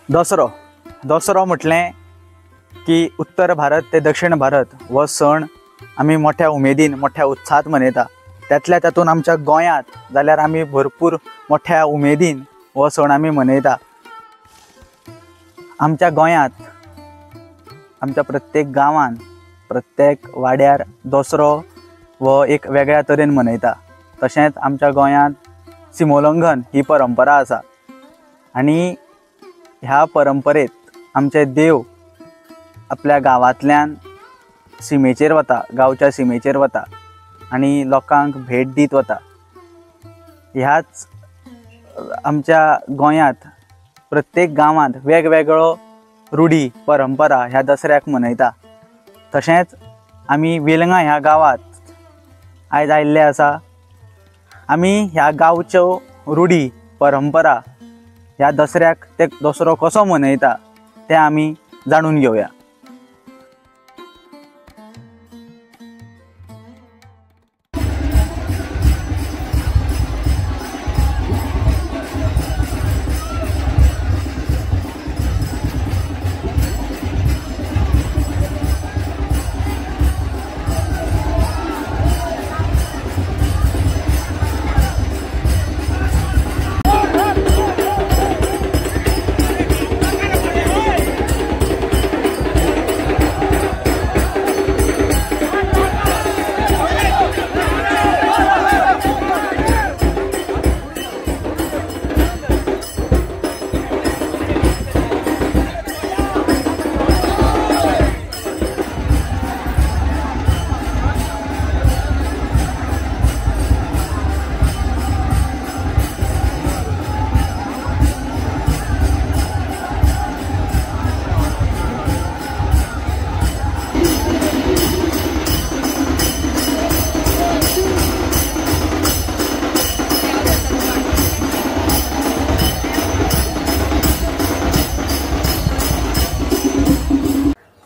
दसरो दसरो म्हटलें की उत्तर भारत ते दक्षिण भारत हो सण आमी मोठ्या उमेदीन मोठ्या उत्साहात मनयता। त्यातल्या तातूंत आमच्या गोंयांत जाल्यार आमी भरपूर मोठ्या उमेदीन हो सण आमी मनयता। आमच्या गोंयांत आमच्या प्रत्येक गांवांत प्रत्येक वाड्यार दसरो हो एक वेगळ्या तरेन मनयता। तशेंच आमच्या गोंयांत सिमोलंघन ही परंपरा आसा आनी ह्या परंपरेत आमचे देव आपल्या गांवांतल्यान शिमेचेर वता, गांवच्या शिमेचेर वता आनी लोकांक भेट दीत वता। ह्याच आमच्या गोंयांत प्रत्येक गांवांत वेगवेगळो रूढी परंपरा ह्या दसऱ्याक मनयता। तशेंच आमी वेलंगां ह्या गांवांत आयज आयिल्ले आसा। आमी ह्या गांवच्यो रूढी परंपरा ह्या दसऱ्याक ते दसरो कसो मनयता तें आमी जाणून घेवया।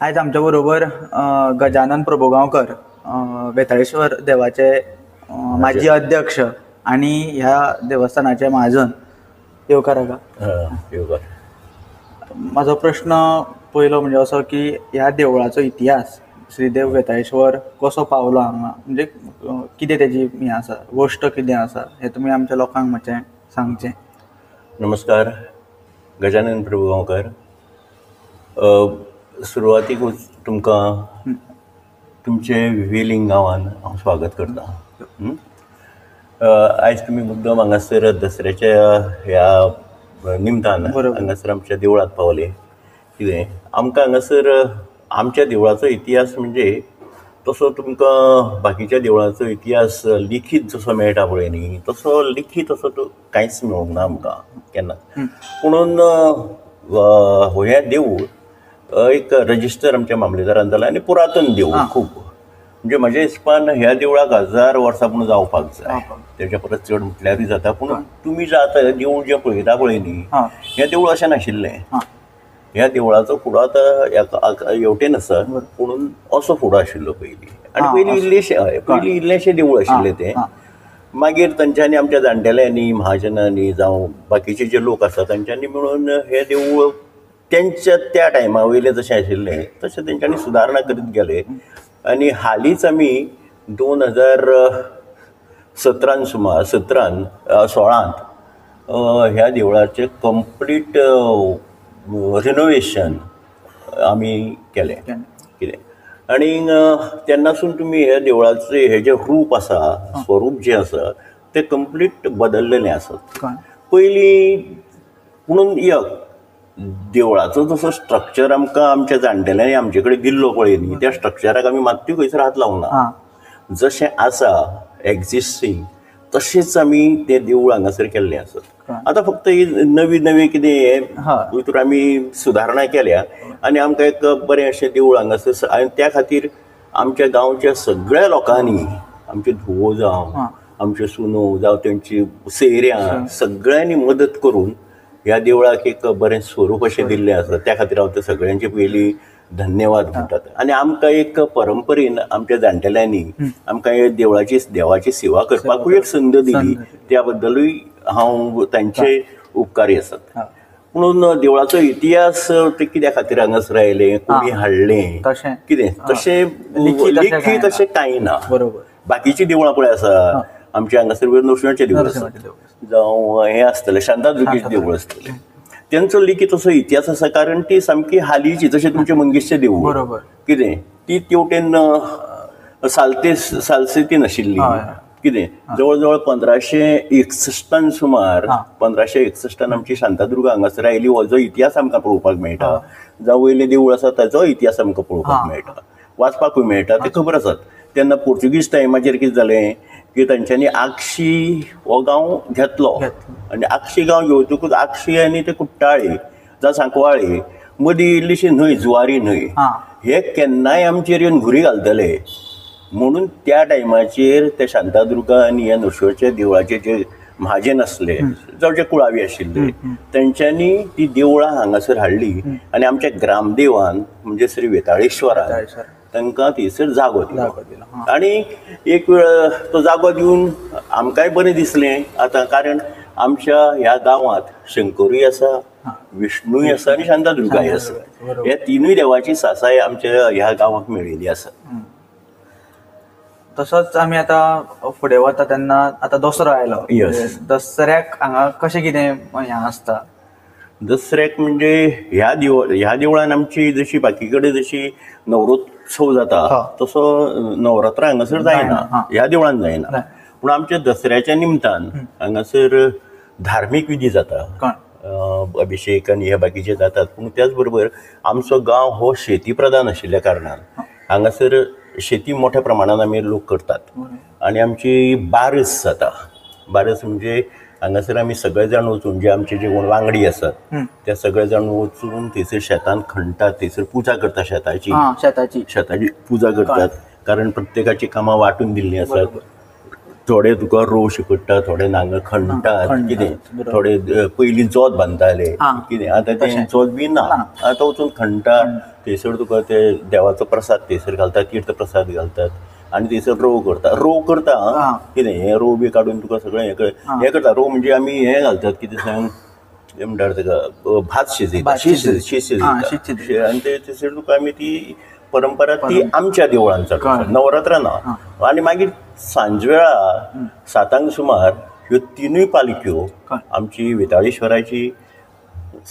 आज आमच्या बरोबर गजानन प्रभुगांवकर वेताळेश्वर देवाचे माजी अध्यक्ष आणि ह्या देवस्थानाचे महाजन। येवकार येवकार। माझो प्रश्न पयलो म्हणजे असो की ह्या देवळाचो इतिहास श्रीदेव वेताळेश्वर कसो पावलो हांगा, म्हणजे कितें तेजी हें आसा, गोश्ट कितें आसा, हें तुमी आमच्या लोकांक मातशें सांगचें। नमस्कार, गजानन प्रभुगांवकर। सुरवातीकूच तुमकां तुमचे वेलिंग गांवान हांव स्वागत करता। आयज तुमी मुद्दम हांगासर दसऱ्याच्या ह्या निमतान हांगासर आमच्या देवळांत पावले। कितें आमकां हांगासर आमच्या देवळाचो इतिहास म्हणजे तसो तुमकां बाकीच्या देवळाचो इतिहास लिखीत जसो मेळटा पळय न्ही, तसो लिखीत असो कांयच मेळूंक ना आमकां केन्ना। पुणून हें देवूळ एक रजिस्टर आमच्या मामलेदारान जालां आनी पुरातन देवूळ खूब, म्हणजे म्हज्या हिसपान ह्या देवळाक 1000 वर्सां पूण जावपाक जाय, तेच्या परस चड म्हटल्यारूय जाता। पूण तुमी जे आतां देवूळ जें पळयता पळय न्ही, हें देवूळ अशें नाशिल्लें। ह्या देवळाचो फुडो आतां हेवटेन आसा, पुणून असो फुडो आशिल्लो पयलीं, आनी पयलीं इल्लेशें देवूळ आशिल्लें तें। मागीर तांच्यांनी आमच्या जाणटेल्यांनी महाजनांनी जावं बाकीचे जे लोक आसा तांच्यांनी मेळून हें देवूळ तेंच्या त्या टायमा वयलें जशें आशिल्लें तशें तेंच्यांनी सुदारणा करीत गेले। आनी हालींच आमी 2017 सुमार 16 ह्या देवळाचें कंप्लीट रिनोवेशन आमी केलें। कितें आनी तेन्नासून तुमी ह्या देवळाचें हें जें रूप आसा, स्वरूप जें आसा तें कंप्लीट बदललेलें आसा। पयलीं पुणून देवळाचो जसो स्ट्रक्चर आमकां आमच्या जाणटेल्यांनी आमचे कडेन दिल्लो पळय न्ही, त्या स्ट्रक्चराक आमी मात्तूय खंयसर हात लावंक ना। जशें आसा एक्झिस्टींग तशेंच आमी तें देवूळ हांगासर केल्लें आसा। आतां फक्त नवी नवी कितें भितर आमी सुदारणा केल्या आनी आमकां एक बरें अशें देवूळ हांगासर, आनी त्या खातीर आमच्या गांवच्या सगळ्या लोकांनी, आमचे धुवो जावं आमच्यो सुनो जावं तेंची सयऱ्यां सगळ्यांनी मदत करून ह्या देवळाक एक बरें स्वरूप अशें दिल्लें आसा। त्या खातीर हांव ते सगळ्यांचे पयलीं धन्यवाद म्हणटात। आनी आमकां एक परंपरेन आमच्या जाणटेल्यांनी आमकां हे देवाची सेवा करपाकूय एक संद दिली, त्या बद्दलूय हांव तांचे उपकारी आसात। म्हणून देवळाचो इतिहास ते कित्या खातीर हांगासर आयले, कोणी हाडलें, तशें कितें तशें लिखी तशें कांय ना. बरोबर. बाकीची देवळां पळय आसा आमच्या हांगासर नरसिंहाचें देवूळ आसा, जावं हें आसतलें शांतादुर्गेचें देवूळ आसतलें, तेंचो लेगीत असो इतिहास आसा. कारण ती सामकी हालींची, जशें तुमचें मंगेशचें देवूळ, बरोबर, कितें ती तेवटेन सालसेतीन आशिल्ली. कितें जवळ जवळ 1561 सुमार 1561 आमची शांतादुर्गा हांगासर आयली, हो जो इतिहास आमकां पळोवपाक मेळटा. जावं वयलें देवूळ आसा ताचो इतिहास आमकां पळोवपाक मेळटा, वाचपाकूय मेळटा. ते खबर आसात. तेन्ना पोर्तुगीज टायमाचेर कितें जालें की तांच्यांनी आगशी हो गांव घेतलो, आनी आगशी गांव घेवतकूच आगशी आनी ते कुट्टाळे जावं सांकवाळे मदीं इल्लीशी न्हंय, जुवारी न्हंय, हे केन्नाय आमचेर येवन घुरी घालतले म्हणून त्या टायमाचेर ते शांतादुर्गा आनी ह्या नरसिंहाच्या देवळाचे जे महाजन आसले जावं जे कुळावी आशिल्ले, तेंच्यांनी ती देवळां हांगासर हाडली आनी आमच्या ग्रामदेवान म्हणजे श्री वेताळेश्वरान तांकां थंयसर जागो दिलो. आनी एक वेळ तो जागो दिवन आमकांय बरें दिसलें आतां, कारण आमच्या ह्या गांवांत शंकरूय आसा, विष्णूय आसा आनी शांतादुर्गाय आसा. ह्या तिनूय देवाची सासाय आमच्या ह्या गांवाक मेळिल्ली आसा. तसोच आमी आतां फुडें वता तेन्ना आतां दसरो आयलो. दसऱ्याक हांगा कशें कितें हें आसता? दसऱ्याक म्हणजे ह्या देवळान आमची जशी बाकी कडेन जशी नवरोत्सव जाता तसो नवरात्रां हांगासर जायना, ह्या देवळान जायना. पूण आमच्या दसऱ्याच्या निमतान हांगासर धार्मीक विधी जाता, अभिषेक आनी हे बाकीचे जातात. पूण त्याच बरोबर आमचो गांव हो शेती प्रधान आशिल्ल्या कारणान हांगासर शेती मोठ्या प्रमाणान आमी लोक करतात. आनी आमची बारस जाता. बारस म्हणजे हांगासर आमी सगळे जाण वचून जे आमचे जे कोण वांगडी आसात ते सगळे जाण वचून थंयसर शेतान खणटात, थंयसर पुजा करतात, शेताची पुजा करतात. कारण प्रत्येकाची कामां वांटून दिल्लीं आसात. थोडे तुका रोव शिपडटा, थोडे नांगर खणटात, कितें थोडे पयलीं जोत बांदताले, कितें आतां तें जोत बी ना, आतां वचून खणटात. थंयसर तुका ते देवाचो प्रसाद थंयसर घालतात, तीर्थ प्रसाद घालतात आनी थंयसर रोव करता. कितें हे रोव बी काडून तुका सगळें हें करता. रोव म्हणजे आमी हें घालतात, कितें सांग हें म्हणटात ताका, भात शिजयता, शीत शिजयता आनी ते थंयसर तुका आमी ती परंपरा ती आमच्या देवळान जाता. नवरात्रां ना. आनी मागीर सांजवेळा 7 सुमार ह्यो तिनूय पालख्यो आमची वेताळेश्वराची,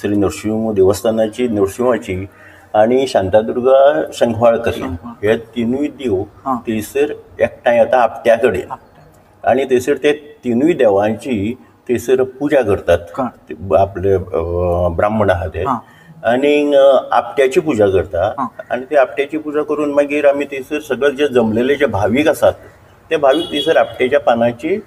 श्री नरसिंह देवस्थानाची नरसिंहाची आनी शांतादुर्गा शंखवाळकरी, हे तिनूय देव थंयसर एकठांय येता आपट्या कडेन. आनी थंयसर ते तिनूय देवांची थंयसर पुजा करतात. आपले ब्राह्मण आहा ते आनी आपट्याची पुजा करता. आनी ते आपट्याची पुजा करून मागीर आमी थंयसर सगळे जे जमलेले जे भावीक आसात ते भावीक थंयसर आपट्याच्या पानाची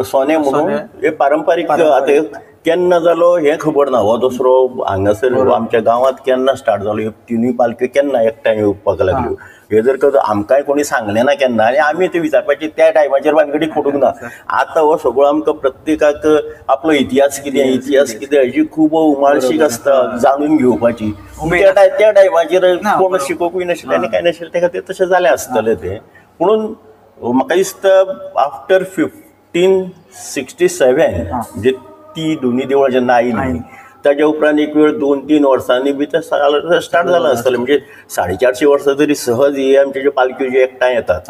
सोने म्हणून हे पारंपारीक. आतां केन्ना जालो हें खबर ना, हो दसरो हांगासर आमच्या गांवांत केन्ना स्टार्ट जालो, ह्यो तिनूय पालख्यो केन्ना एकठांय येवपाक लागल्यो, हे जर आमकांय कोणी सांगलें ना केन्ना, आनी आमी ते विचारपाची त्या टायमाचेर भानगडीक पडूंक ना. आतां हो सगळो आमकां प्रत्येकाक आपलो इतिहास कितें हेजी खूब उमाळशीक आसता जाणून घेवपाची. त्या टायमाचेर कोण शिकोवपूय नाशिल्ले आनी कांय नाशिल्लें, त्या खातीर तशें जालें आसतलें तें. म्हणून म्हाका दिसता आफ्टर 1567 म्हणजे ती दोनी देवळां जेन्ना आयलीं ताच्या उपरांत एक वेळ 2-3 वर्सांनी बी ते स्टार्ट जालां आसतलें. म्हणजे 450 वर्सां तरी सहज हे आमचे जे पालख्यो जे एकठांय येतात,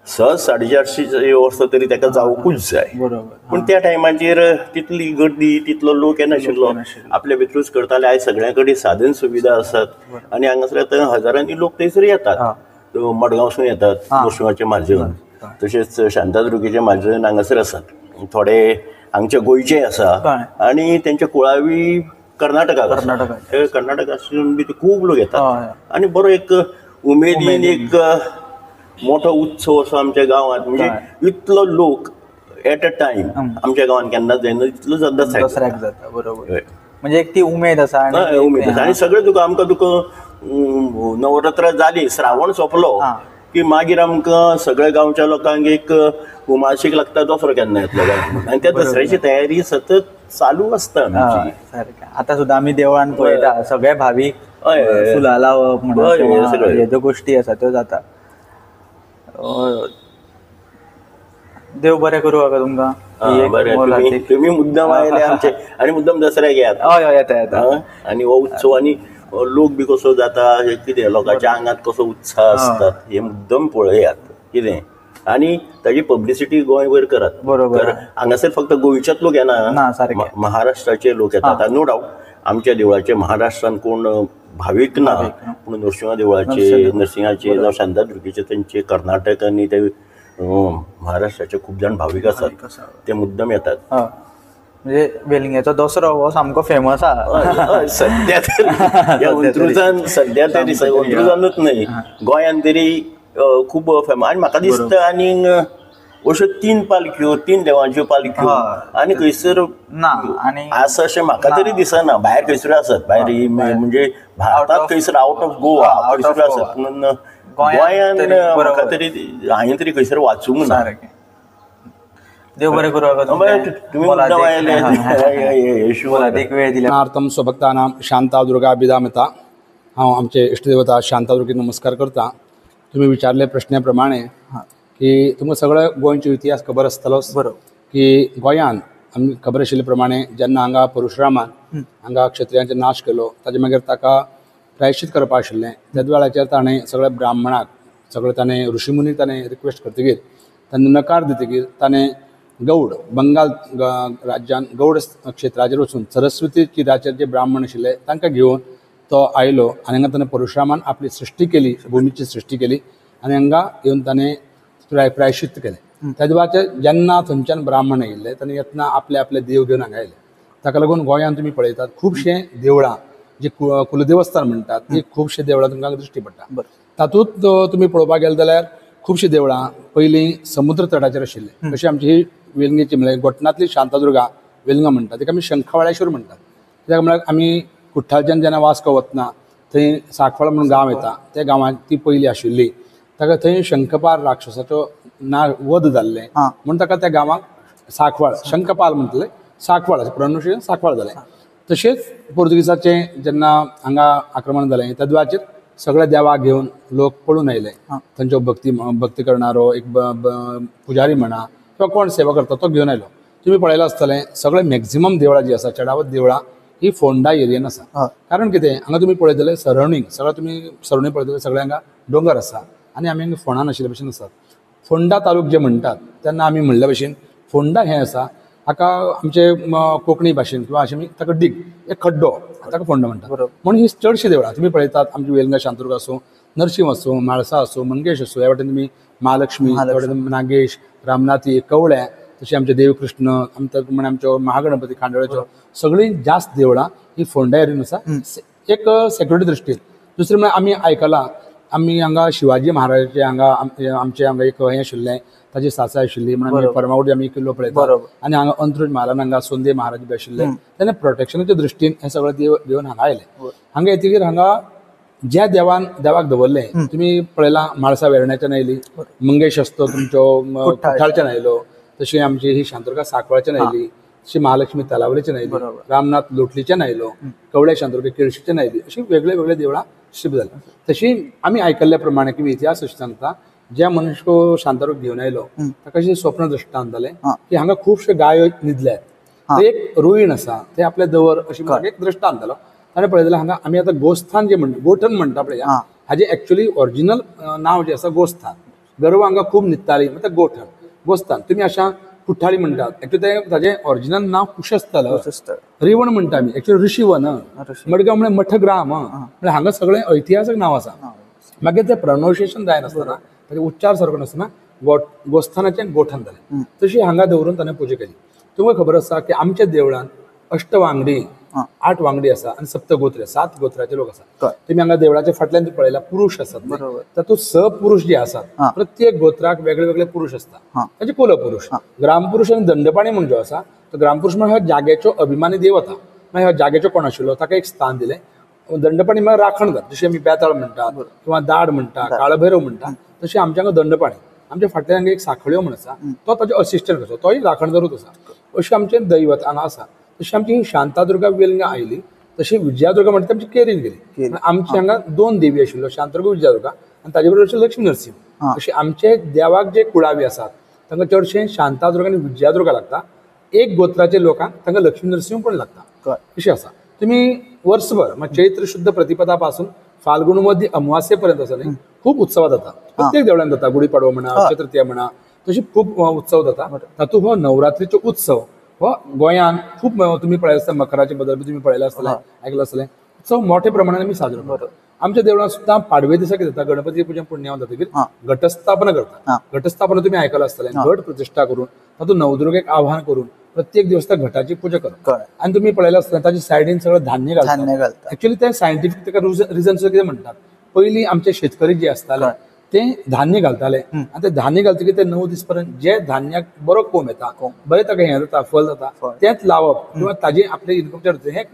सहज 450 वर्सां तरी ताका जावंकूच जाय. पूण त्या टायमाचेर तितली गर्दी, तितलो लोक येनाशिल्लो, आपल्या भितरूच करताले. आयज सगळ्या कडेन साधन सुविधा आसात आनी हांगासर आतां हजारांनी लोक थंयसर येतात. मडगांवसून येतात नरसिंहाचे माजन, तशेंच शांतादुर्गेचे माजन हांगासर आसात. थोडे हांगचे गोंयचे आसा आनी तेंचे कुळावी कर्नाटकासून बी ते खूब लोक येतात. आनी बरो एक उमेदीन एक मोठो उत्सव असो आमच्या गांवांत. म्हणजे इतलो लोक एट अ टायम आमच्या गांवांत केन्नाच जायना, इतलो दसऱ्याक जाता. बरोबर. म्हणजे एक ती उमेद आसा, उमेद आसा. आनी सगळें तुका नवरात्रां जाली, श्रावण सोंपलो की मागीर आमकां सगळ्या गांवच्या लोकांक एक उमाळशीक लागता दसरो केन्ना येतलो काय. आनी त्या दसऱ्याची तयारी सतत चालू आसता आमची. आतां सुद्दां आमी देवळान पळयता सगळे भावीक फुलां लावप म्हणून ह्यो ज्यो गोश्टी आसा त्यो जाता. देव बरें करूं तुमकां. ही एक बरं, मोलाची- तुम्ही मुद्दाम आयले आमचे आणि मुद्दाम दसऱ्याक येयात. हय हय येता येता. आणि हो उत्सव आणि लोक बी कसो जाता हे कितें लोकांच्या आंगात कसो उत्साह असतात हे मुद्दम पळयात कितें. आणि ताजी पब्लिसिटी गोंयभर करात. बरोबर. तर हांगासर फक्त गोंयच्याच लोक ना, येना, सारकें. महाराष्ट्राचे लोक येतात. नो डावट आमच्या देवळाचे महाराष्ट्रान कोण भाविक ना, पूण नरसिंह देवळाचे, नरसिंहाचे जावं शांतादुर्गेचे तेंचे कर्नाटक आनी ते महाराष्ट्राचे खूब जाण भाविक आसात, ते मुद्दम येतात. हय म्हणजे वेलिंगेचो दसरो हो सामको फेमस आहा. सध्या तर या अंत्रुजान सध्या तरी अंत्रुजानूच न्हय गोंयान तरी खूब फेमस. आनी म्हाका दिसता आनी अश्यो 3 पालख्यो, 3 देवांच्यो पालख्यो आनी खंयसर ना आणि आसा अशें म्हाका तरी दिसना. भायर खंयसर आसत, भायर म्हणजे भारतांत खंयसर आउट ऑफ गोवा खंयसर आसत, पूण गोंयान म्हाका तरी हांवें तरी खंयसर वाचूंक ना. सारकें. देव बरें करूं. तुम्ही मुद्दाम आयले एक वेळ दिल्या. नार्थम स्वभक्तानां शांता दुर्गा बिदामिता. हांव आमचे इष्टदेवता शांता दुर्गेक नमस्कार करता. तुम्ही विचारले प्रश्ना प्रमाणे की तुमकां सगळो गोंयचो इतिहास खबर आसतलोच. बरोबर. की गोंयान आमी खबर आशिल्ले प्रमाणे जेन्ना हांगा परशुरामान हांगा क्षत्रियांचो नाश केलो, ताजे मागीर ताका प्रायश्चित करपा आशिल्लें. त्याच वेळाचेर ताणें सगळ्या ब्राह्मणाक सगळे ताणें ऋषिमुनीक ताणें रिक्वेस्ट करतकीर ताणें नकार दितकीर ताणें गौड बंगाल राज्यान गौड क्षेत्राचेर वचून सरस्वती तीराचेर जे ब्राह्मण आशिल्ले तांकां घेवन तो आयलो आनी हांगा ताणें परशुरामान आपली सृश्टी केली, भुमीची सृश्टी केली आनी हांगा येवन ताणें प्रायश्चित्त केलें. त्याच वेळाचेर जेन्ना थंयच्यान ब्राह्मण येयल्ले ताणें येतना आपले आपले देव घेवन हांगा आयले. ताका लागून गोंयांत तुमी पळयतात खुबशे देवळां जी कुलदेवस्थान म्हणटात ती खुबशे देवळां तुमकां दिश्टी पडटा. तातूंत तुमी पळोवपाक गेले जाल्यार खुबशीं देवळां पयलीं समुद्र तटाचेर आशिल्ले. अशी आमची ही वेलंगेची म्हळ्यार गोठणांतली शांतादुर्गा वेलंगा म्हणटात, ताका आमी शंखवाळेश्वर म्हणटात. कित्याक म्हळ्यार आमी कुठ्ठालच्यान जेन्ना वास्को वतना थंय सांखवाळ म्हणून गांव येता, त्या गांवांत ती पयली आशिल्ली. ताका थंय शंखपाल राक्षसाचो वध जाल्लें म्हणून ताका त्या गांवाक सांखवाळ शंखपाल म्हणटले सांखवाळ प्रोनाउन्सिएशन सांखवाळ जालें. तशेंच पुर्तुगीजाचें जेन्ना हांगा आक्रमण जालें त्या वेळाचेर सगळ्या देवाक घेवन लोक पळून आयले. थंयच्यो भक्ती करणारो एक पुजारी म्हणा किंवा कोण सेवा करता तो घेवन आयलो. तुम्ही पळयलां आसतलें सगळे मॅक्झिमम देवळां जी आसा चडावत देवळां ही फोंडा एरियेन आसा. कारण कितें हांगा तुमी पळयत जाल्यार सरावंडींग सगळ्या तुमी सरावंडींग पळयत जाल्यार सगळ्या हांगा दोंगर आसा आनी आमी हांगा फोंडान आशिल्ले भशेन आसात. फोंडा तालुक जे म्हणटात तेन्ना आमी म्हणल्या भशेन फोंडा हें आसा हाका आमचे कोंकणी भाशेन किंवा अशें ताका डीग एक खड्डो ताका फोंडा म्हणटात. म्हणून ही चडशीं देवळां तुमी पळयतात आमची वेलंगा शांतदुर्गा आसूं, नरसिंह आसूं, म्हाळसा आसूं, मंगेश आसूं, ह्या वाटेन तुमी महालक्ष्मी, नागेश, रामनाथी, कवळ्या, तशें आमचे देवकृष्ण म्हण आमच्यो महागणपती खांडोळ्याच्यो सगळीं जास्त देवळां ही फोंडा एरियेन आसा. एक सेक्युरिटी दृश्टीन. दुसरें म्हळ्यार आमी आयकलां आमी हांगा शिवाजी महाराजाचे हांगा आमचे हांगा एक हें आशिल्लें ताची सासा आशिल्ली म्हणून परमावटी आमी किल्लो पळयतात आनी हांगा अंत्रुज महालान हांगा सोंदे महाराज बी आशिल्ले. तेन्ना प्रोटेक्शनाच्या दृश्टीन हे सगळे देव घेवन हांगा आयले. हांगा येतकीर हांगा ज्या देवाक दवरले तुमी पळयलां म्हाळसा वेर्ण्याच्यान आयली, मंगेश आसतो तुमच्यो कुठ्ठाळच्यान आयलो, तशी आमची ही शांतदुर्गा सांकवाळच्यान आयली, तशी महालक्ष्मी तलावलेच्यान आयली, रामनाथ लोटलीच्यान आयलो, कवळे शांतदुर्गा केळशीच्यान आयली, अशी वेगळे वेगळे देवळां शिफ्ट जाली. तशी आमी आयकल्ल्या प्रमाणे किंवा इतिहास अशें सांगता ज्या मनुष्य शांतादुर्गा घेवन आयलो ताका अशें स्वप्न दृश्टांत जालें की हांगा खुबशे गायो न्हिदल्यात, एक रुईण आसा ते आपले दवर अशी म्हाका एक दृश्टांत जालो. ताणें पळयत जाल्यार हांगा आमी आतां गोस्थान जे म्हणटा गोठण म्हणटा पळय हाजें एक्चुअली ओरिजिनल नांव जें आसा गोस्थान. गर्व हांगा खूब न्हिदताली म्हणटा गोठण गोस्थान. तुमी अशा कुठ्ठाळी म्हणटात एक्चुअली ताजें ओरिजिनल नांव कुशस्थल, रिवण म्हणटा आमी एक्चुअली ऋषीवन, मडगांव म्हळ्यार मठग्राम, म्हळ्यार हांगा सगळें ऐतिहासीक नांव आसा. मागीर तें प्रोनाउन्सिएशन जायनासतना ताजे उच्चार सारको नासतना गोस्थानाचें गोठण जालें. तशी हांगा दवरून ताणें पुजा केली. तुमकां खबर आसा की आमच्या देवळान 8 वांगडी 8 वांगडी आसा आनी 7 गोत्र 7 गोत्राचे लोक आसात. तुमी हांगा देवळाच्या फाटल्यान पळयला पुरुष आसात तातूंत 6 पुरुष जे आसात प्रत्येक गोत्राक वेगळे वेगळे पुरुष आसता. ताचे कुलपुरुष ग्रामपुरुष आनी दंडपाणी म्हण जो आसा तो ग्रामपुरुष म्हळ्यार ह्या जाग्याचो अभिमानी देवता. ह्या जाग्याचो कोण आशिल्लो ताका एक स्थान दिलें. दंडपाणी म्हळ्यार राखणदार, जशी आमी बेताळ म्हणटात किंवा दाड म्हणटा, काळभैरव म्हणटा, तशी आमच्या हांगा दंडपाणी. आमच्या फाटल्यान हांगा एक साखळ्यो म्हण आसा तो ताजो असिस्टंट कसो तोय राखणदारूच आसा. अशें आमचें दैवत हांगा आसा. तशी आमची ही शांतादुर्गा वेलंगा आयली, तशी विजयादुर्गा म्हणटा आमची केरीन गेली. आमची हांगा 2 देवी आशिल्ल्यो शांतादुर्गा विजयादुर्गा आनी ताजे बरोबर लक्ष्मी नरसिंह. अशी आमचे देवाक जे कुळावी आसात तांकां चडशें शांतादुर्गा आनी विजयादुर्गा लागता. एक गोत्राचे लोकांक तांकां लक्ष्मी नरसिंह पण लागता. कळ्ळें. अशें आसा. तुमी वर्सभर चैत्र शुद्ध प्रतिपदा पासून फाल्गुन मध्य अमावास्ये पर्यंत आसा न्ही, खूब उत्सव जाता. प्रत्येक देवळान जाता. गुढीपाडवो म्हणा, अक्षय तृतीया म्हणा, तशी खूब उत्सव जाता. तातूंत हो नवरात्रीचो उत्सव हो गोंयान खूब तुमी पळयला आसता. मकराचे बद्दल तुमी पळयला आसतलें, आयकलां आसतलें. उत्सव मोठ्या प्रमाणान आमी साजरो करतात. आमच्या देवळान सुद्दां पाडवे दिसा कितें जाता, गणपती पुजन पुण्यावन जातकीर घटस्थापना करता. घटस्थापना तुमी आयकलां आसतलें. घट प्रतिश्ठा करून तातूंत नवदुर्गेक आव्हान करून प्रत्येक दिवस त्या घटाची पुजा करतात. आनी तुमी पळयलां आसतलें ताच्या सायडीन सगळं धान्य घालतात. एक्चुअली ते सायंटिफीक ताका रिजन कितें म्हणटात, पयलीं आमचे शेतकरी जे आसताले ते धान्य घालताले आनी ते धान्य घालतकीर ते 9 दीस पर्यंत जे धान्याक बरो कोंब येता, बरें ताका हें जाता, फल जाता, तेंच लावप किंवा ताजे आपले इन्कम हें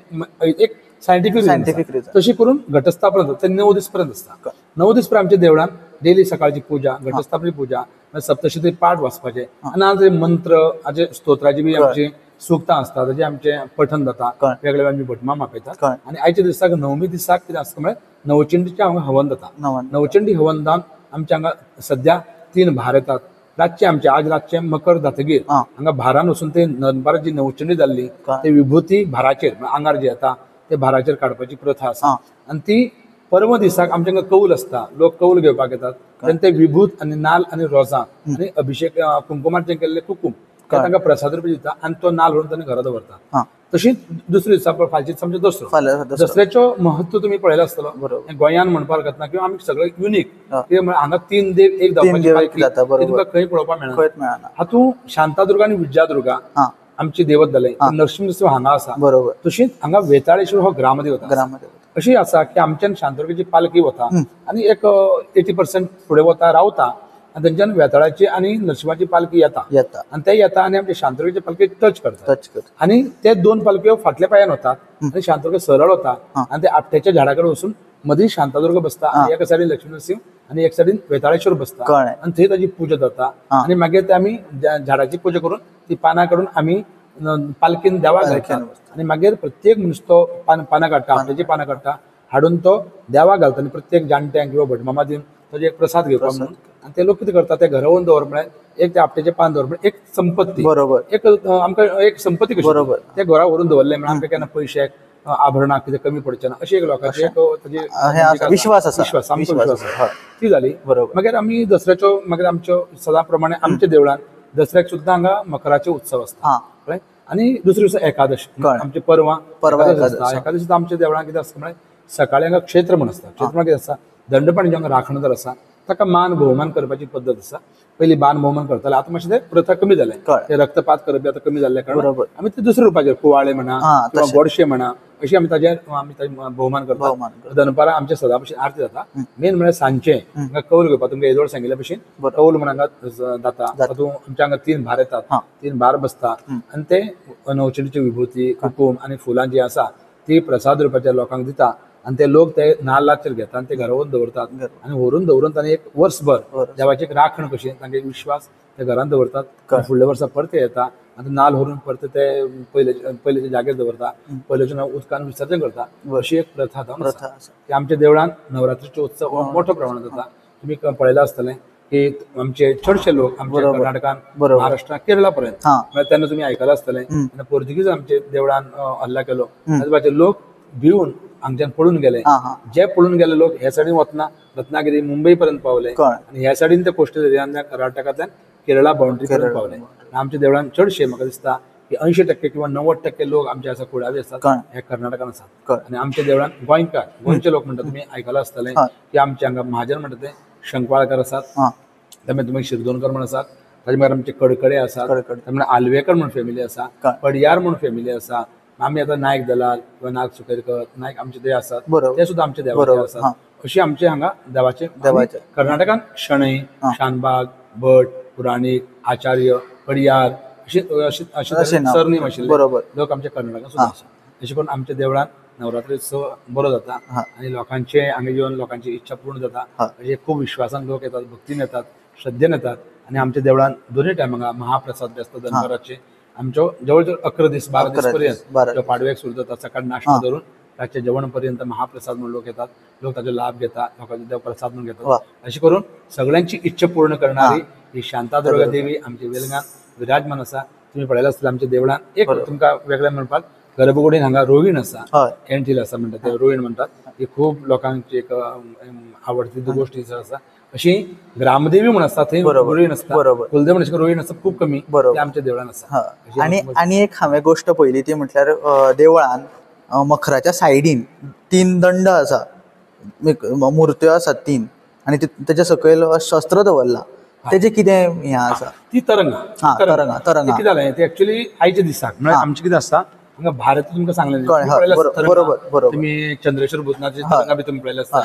एक सायंटिफीक रिजन. तशी करून घटस्थापना जाता. ते 9 दीस पर्यंत आसता. 9 दीस पर्यंत आमच्या देवळान डेली सकाळची पुजा, घटस्थापनेची पुजा, सप्तशती पाठ वाचपाचे आनी हांव मंत्र हाजे स्तोत्राची बी आमची सुक्तां आसता, ताजे आमचे पठण जाता. वेगळे आमी भटमाम आपयतात. आनी आयच्या दिसाक 9वे दिसाक कितें आसता म्हळ्यार नवचंडीचें हांगा हवन जाता. नवचंडी हवन दान आमच्या हांगा सद्या 3 भार येतात. रातचे आमचे आज रातचे मकर जातकीर हांगा भारान वचून ते नंदबार जी नवचंडी जाल्ली ते विभूती भाराचेर आंगार जे येता ते भाराचेर काडपाची प्रथा आसा. आनी ती परम दिसाक आमच्या हांगा कौल आसता. लोक कौल घेवपाक येतात. तेन्ना ते विभूत आनी नाल आनी रोजां आनी अभिषेक कुंकुमाचें केल्लें कुकूम ते तांकां प्रसाद रुपी दिता आनी तो नाल व्हरून तांणी घरा दवरतात. तशीच दुसरे दिसा फालचे दिसा आमचे दसरो. दसऱ्याचो महत्व तुमी पळयलो आसतलो. गोंयान म्हणपाक हरकत ना किंवा आमी सगळे युनिक. हांगा 3 देव एक जावपाची तुमकां खंय पळोवपाक मेळना. हातूंत शांतादुर्गा आनी विजयादुर्गा आमची देवत जाले. नरसिंह नरसिंह हांगा आसा. तशीच हांगा वेताळेश्वर हो ग्रामदेवता. अशी आसा की आमच्यान शांतादुर्गेची पालखी वता आनी एक 80% फुडें वता, रावता आनी थंयच्यान वेताळाची आनी नरसिंहाची पालखी येता आनी ते येता आनी आमच्या शांतादुर्गेची पालखी टच करतात आनी ते 2 पालख्यो फाटल्या पांयान वतात आनी शांतादुर्गा सरळ वता आनी ते आपट्याच्या झाडा कडेन वचून मदीं शांतादुर्गा बसता आनी एका सायडीन लक्ष्मी नरसिंह आनी एक सायडीन वेताळेश्वर बसता आनी थंय ताची पुजा जाता. आनी मागीर ते आमी झाडाची पुजा करून ती पानां काडून आमी पालखीन देवाक घालतात आनी मागीर प्रत्येक मनीस तो पानां काडटा, आपल्याची पानां काडटा, हाडून तो देवाक घालता आनी प्रत्येक जाणट्यांक किंवा भटमामा दिवन ताजे एक प्रसाद घेवपाक म्हणून. आनी ते लोक कितें करतात, ते घरा व्हरून दवर म्हळ्यार एक ते आपट्याचे पान दवर म्हळ्यार एक संपत्ती, एक आमकां एक संपत्ती कशी ते घरा व्हरून दवरले म्हळ्यार आमकां केन्ना पयशे आभरणां कितें कमी पडचे ना अशी एक लोकांची एक विश्वास सामको विश्वास ती जाली. मागीर आमी दसऱ्याच्यो मागीर आमच्यो सदां प्रमाणे आमच्या देवळान दसऱ्याक सुद्दां हांगा मकराचे उत्सव आसता. आनी दुसरे दिसा एकादश आमचे परवां एकादशी आमच्या देवळान कितें आसता म्हळ्यार सकाळी हांगा क्षेत्र म्हण आसता. क्षेत्र कितें आसा, दंडपाणी जो हांगा राखणदार आसा ताका मान भोवमान करपाची पद्दत आसा. पयलीं मान भोवमान करताले, आतां मातशें ते प्रथा कमी जाले. ते रक्तपात करप आतां कमी जाल्ल्या कारणान आमी ते दुसऱ्या रुपाचेर कुवाळे म्हणा किंवा गोडशे म्हणा अशी आमी ताजेर भोवमान करतात. दनपारां आमचे सदां भशेन आरती जाता. मेन म्हळ्यार सांजचे हांगा कौल घेवपाक तुमकां येदोळ सांगिल्ल्या भशेन कौल म्हण हांगा जाता. तातूंत आमच्या हांगा 3 भार येतात, 3 भार बसता आनी ते नवचंडीची विभूती कुकूम आनी फुलां जी आसा ती प्रसाद रुपाच्या लोकांक दिता आनी ते लोक ते नाल्लाचेर घेतात आनी ते घरा व्हरून दवरतात आनी व्हरून दवरून तांणी एक वर्सभर देवाची एक राखण कशी तांचे एक विश्वास ते घरांत दवरतात. फुडल्या वर्सा परते येता आनी नाल व्हरून परते ते पयलेच्या जाग्यार दवरता, पयलेच्या नांव उदकान विसर्जन करता. अशी एक प्रथा की आमच्या देवळान नवरात्रीचो उत्सव मोठ्या प्रमाणात जाता. तुमी पळयलां आसतलें की आमचे चडशे लोक आमच्या कर्नाटकान, महाराष्ट्रान, केरळा पर्यंत तेन्ना तुमी आयकलां आसतलें पोर्तुगीज आमचे देवळान हल्ला केलो. लोक भिवून हांगच्यान पळून गेले. जे पळून गेले लोक हे सायडीन वतना रत्नागिरी, मुंबई पर्यंत पावले आनी ह्या सायडीन ते कोस्टल एरियांतल्यान कर्नाटकांतल्यान केरळा बाउंड्री पर्यंत पावले. आमच्या देवळान चडशे म्हाका दिसता की 80% किंवा 90% लोक आमचे आसा कुळावे आसात हे कर्नाटकान आसात. आनी आमच्या देवळान गोंयकार, गोंयचे लोक म्हणटा तुमी आयकलां आसतलें की आमचे हांगा महाजन म्हणटा ते शंकवाळकर आसात, त्यामुळे तुमी शिरदोनकर म्हण आसात, ताजे मागीर आमचे कडकडे आसात, त्यामुळे आलवेकर म्हण फॅमिली आसा, पडयार म्हण फॅमिली आसा. आमी आतां नायक दलाल किंवा नाग सुकेरकर नायक आमचे ते आसात ते सुद्दां आमचे देवाचे आसात. अशी आमचे हांगा देवाचे कर्नाटकान शणै, शानबाग, भट, पुराणीक, आचार्य, पडयार अशी सरनेम आशिल्ले लोक आमच्या कर्नाटकान सुद्दां आसा. अशें करून आमच्या देवळान नवरात्री उत्सव बरो जाता आनी लोकांचे हांगा येवन लोकांची इच्छा पूर्ण जाता. म्हणजे खूब विश्वासान लोक येतात, भक्तीन येतात, श्रद्धेन येतात आनी आमच्या देवळान दोनूय टायमांगा महाप्रसाद बी आसता दनपाराचे. आमच्यो जवळ जवळ 11 दीस 12 दीस पर्यंत पाडव्याक सुरू जाता. सकाळी नाश्ता धरून रातचे जेवण पर्यंत महाप्रसाद म्हणून लोक येतात. लोक ताचो लाभ घेतात, लोकांचे देव प्रसाद म्हणून घेतात. अशें करून सगळ्यांची इच्छा पूर्ण करणारी ही शांतादुर्गा देवी आमची वेलंगान विराजमान आसा. तुम्ही पळयला आसतलें आमच्या देवळान एक तुमकां वेगळें म्हणपाक गर्भकुडीन हांगा रोहीण आसा, हय कॅन्टील आसा म्हणटात ते रोहीण म्हणटात. ही खूब लोकांची एक आवडटी गोष्ट आसा. अशी ग्रामदेवी म्हणून आसता थंय रोहीण आसता, बरोबर. कुलदेव म्हणचे रोहीण आसता खूब कमी, बरोबर. ती आमच्या देवळान आसा. हय. आणि एक हांवें गोश्ट पयली ती म्हटल्यार देवळान मखराच्या सायडीन 3 दंड आसा, मुर्त्यो आसात 3 आणि तेच्या सकयल शस्त्र दवरला. तेजे कितें हें आसा? ती तरंगा. हा, तरंगा. ते कितें जालें ते एक्चुअली आयच्या दिसाक म्हळ्यार आमचे कितें आसता हांगा भारत तुमकां सांगलें कळ्ळें, हय, बरोबर. तुम्ही चंद्रेश्वर भुतनाथाची तरंगा बी तुम्ही पळयला आसता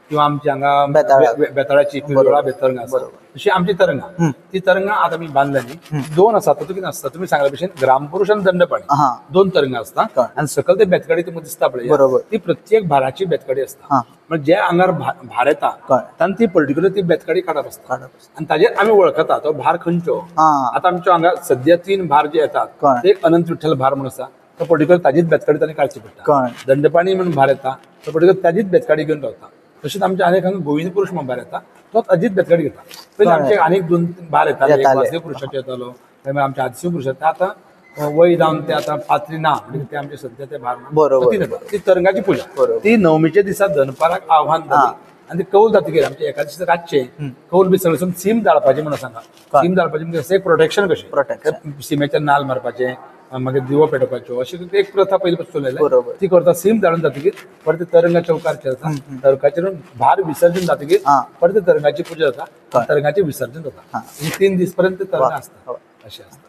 किंवा आमची हांगा बेताळा. बेताळाची पिंजोळा बेतरंगा आसा अशी आमची तरंगा. ती तरंगा आतां आमी बांदल्यानी 2 आसा. तातूंत कितें आसता तुमी सांगल्या भशेन ग्रामपुरुष आनी दंडपाणी हा 2 तरंगा आसता. कळ्ळें. आनी सकयल ते बेतकडी तुमकां दिसता बरोबर. पळय ती प्रत्येक भाराची बेतकडी आसता. हा. म्हणजे जे आंगार भार येता कळ्ळें. तांणी ती पर्टिक्युलर ती बेतकडी काडप आसता आनी ताजेर आमी वळखता तो भार खंयचो. हा. आतां आमच्या हांगा सद्या 3 भार जे येतात कळ्ळें. ते अनंत विठ्ठल भार म्हणून आसा तो पर्टिक्युलर ताजीच बेतकडी तांणी काडची पडटा. कळ्ळें. दंडपाणी म्हणून भार येता तो पर्टिक्युलर ताजीच बेतकाडी घेवन रावता. तशेंच आमच्या आनीक हांगा गोविंद पुरुष म्हणून भार येता तो ताजीच बेतकाडी घेता. पयलीं आमचे आनीक 2-3 भार येताले. एक वासुदेव पुरुषाचे येतालो, मागीर आमचे आदिशिव पुरुषाचे. आतां वय जावन ते आतां पात्री ना म्हणजे ते आमचे सध्या ते भार ना. बरोबर. ती तरंगाची पुजा ती नवमीच्या दिसा दनपाराक आव्हान जाली आनी ते कौल जातकीर आमचे एकादशी रातचे कौल बी सगळें सीम जाळपाचें म्हणून सांगा. सीम जाळपाचें म्हणजे असं एक प्रोटेक्शन कशें सिमेचे नाल मारपाचे मागीर दिवो पेटोवपाच्यो अशी एक प्रथा पयली पासून चलयल्या ती करता. सीम जाळून जातकीर परत ते तरंगा चौकार चलता. तरंगाचेर भार विसर्जन जातकीर परत ते तरंगाची पुजा जाता, तरंगाचे विसर्जन जाता. 3 दीस पर्यंत ते तरंगा आसता अशें आसता.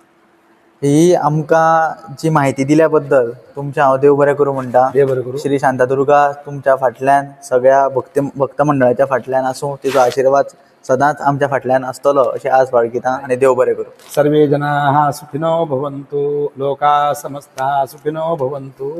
ही आमकां जी म्हायती दिल्या बद्दल तुमचें हांव देव बरें करूं म्हणटा. देव बरें करूं. श्री शांतादुर्गा तुमच्या फाटल्यान सगळ्या भक्त मंडळाच्या फाटल्यान आसूं, तिचो आशिर्वाद सदांच आमच्या फाटल्यान आसतलो अशें आस बाळगिता आनी देव बरें करूं. सर्वे जनाः सुखिनो भवन्तु, लोकाः समस्ताः सुखिनो भवन्तु.